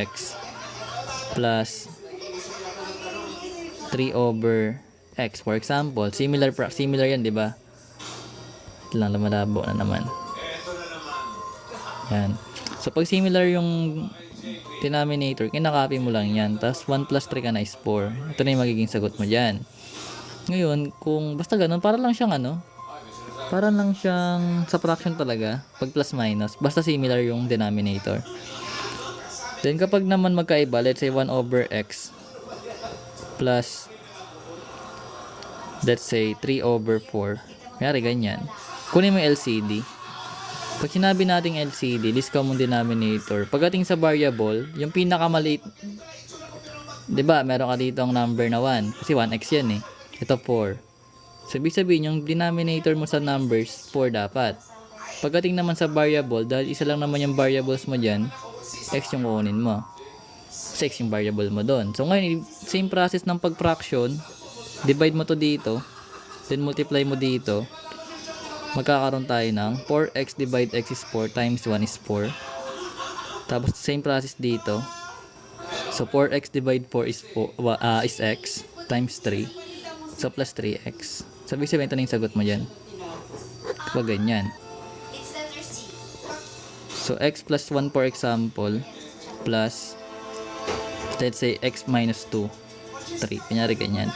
x plus 3 over x. For example, similar yan, di ba? Ito lang, lumalabo na naman. Yan. So, pag similar yung denominator, kinakopy mo lang yan. Tapos, 1 plus 3 ka na is 4. Ito na yung magiging sagot mo dyan. Ngayon, kung basta ganun, para lang siyang subtraction talaga. Pag plus minus, basta similar yung denominator. Then, kapag naman magkaiba, let's say 1 over x plus, let's say 3 over 4. Kaya ganyan. Kunin mo yung LCD. Pag sinabi nating LCD, list common denominator. Pagdating sa variable, yung pinakamaliit, 'di ba? Meron ka dito ang number na 1 kasi 1x 'yan eh. Ito 4. So ibig sabihin yung denominator mo sa numbers 4 dapat. Pagdating naman sa variable, dahil isa lang naman yung variables mo diyan, x yung kunin mo. Kasi x yung variable mo doon. So ngayon, same process ng pag-fraction, divide mo to dito, then multiply mo dito. Magkakaroon tayo ng 4x divide x is 4 times 1 is 4. Tapos same process dito. So 4x divide 4 is x times 3. So plus 3x. Sabi sabihin ito na yung sagot mo dyan. Kapag ganyan. So x plus 1 for example plus let's say x minus 2 3. Kunyari ganyan.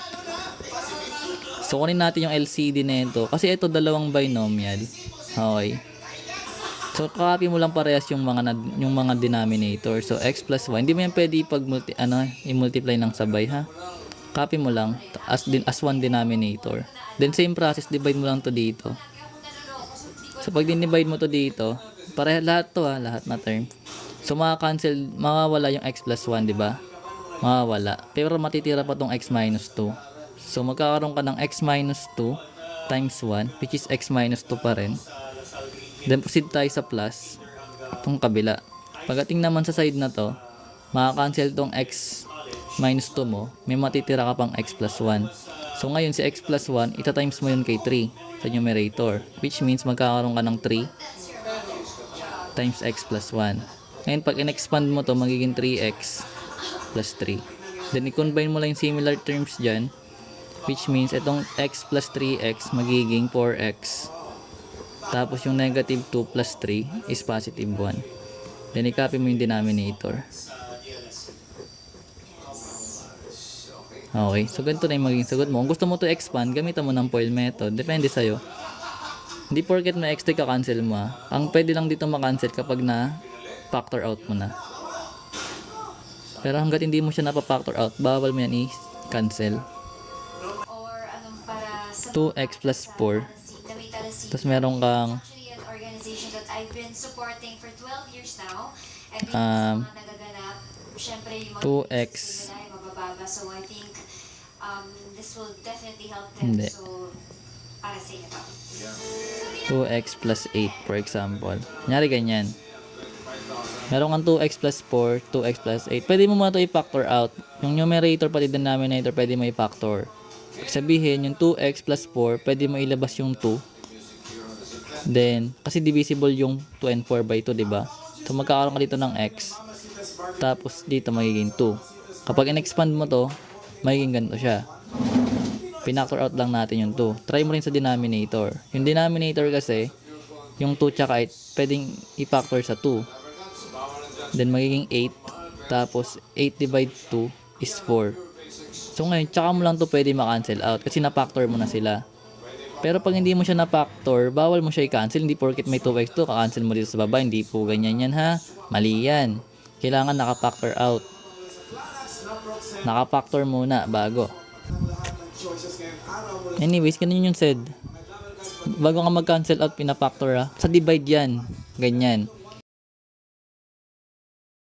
So, kunin natin yung LCD na ito. Kasi ito, dalawang binomial. Okay. So, copy mo lang parehas yung mga denominator. So, x plus 1. Hindi mo yan pwede i-multiply ng sabay, ha? Copy mo lang as one denominator. Then, same process, divide mo lang to dito. So, pag din-divide mo to dito, lahat to, lahat na term. So, mawawala yung x plus 1, di ba? Mawawala. Pero matitira pa tong x minus 2. So, magkakaroon ka ng x minus 2 times 1, which is x minus 2 pa rin. Then, proceed tayo sa plus. Itong kabila. Pagdating naman sa side na to, makakancel tong x minus 2 mo, may matitira ka pang x plus 1. So, ngayon si x plus 1, ita-times mo yun kay 3 sa numerator. Which means, magkakaroon ka ng 3 times x plus 1. Ngayon, pag in-expand mo to, magiging 3x plus 3. Then, i-combine mo lang yung similar terms dyan. Which means, itong x plus 3x magiging 4x. Tapos, yung negative 2 plus 3 is positive 1. Then, i-copy mo yung denominator. Okay. So, ganito na yung magiging sagot mo. Kung gusto mo to expand, gamitan mo ng FOIL method. Depende sa'yo. Hindi porket may x ka-cancel mo. Ang pwede lang dito makancel kapag na factor out mo na. Pero hanggat hindi mo siya napapactor out, bawal mo yan i-cancel. 2x plus 4. Tapos meron kang 2x hindi 2x plus 8 for example. Kunyari ganyan. Meron kang 2x plus 4, 2x plus 8. Pwede mo muna ito i-factor out. Yung numerator pati denominator pwede mo i-factor. Sabihin, yung 2x plus 4, pwede mo ilabas yung 2. Then, kasi divisible yung 2 and 4 by 2, diba? So, magkakaroon ka dito ng x. Tapos, dito magiging 2. Kapag in-expand mo to, magiging ganito siya. Pinactor out lang natin yung 2. Try mo rin sa denominator. Yung denominator kasi, yung 2 tsaka 8, pwedeng i-factor sa 2. Then, magiging 8. Tapos, 8 divide 2 is 4. So ngayon, tsaka mo lang to pwede ma-cancel out kasi na-factor mo na sila. Pero pag hindi mo siya na-factor, bawal mo siya i-cancel. Hindi porket may 2x to, ka-cancel mo dito sa baba. Hindi po ganyan yan, ha. Mali yan. Kailangan naka-factor out. Naka-factor muna bago. Anyways, ganun yung said. Bago ka mag-cancel out, pina-factor, ha. Sa divide yan. Ganyan.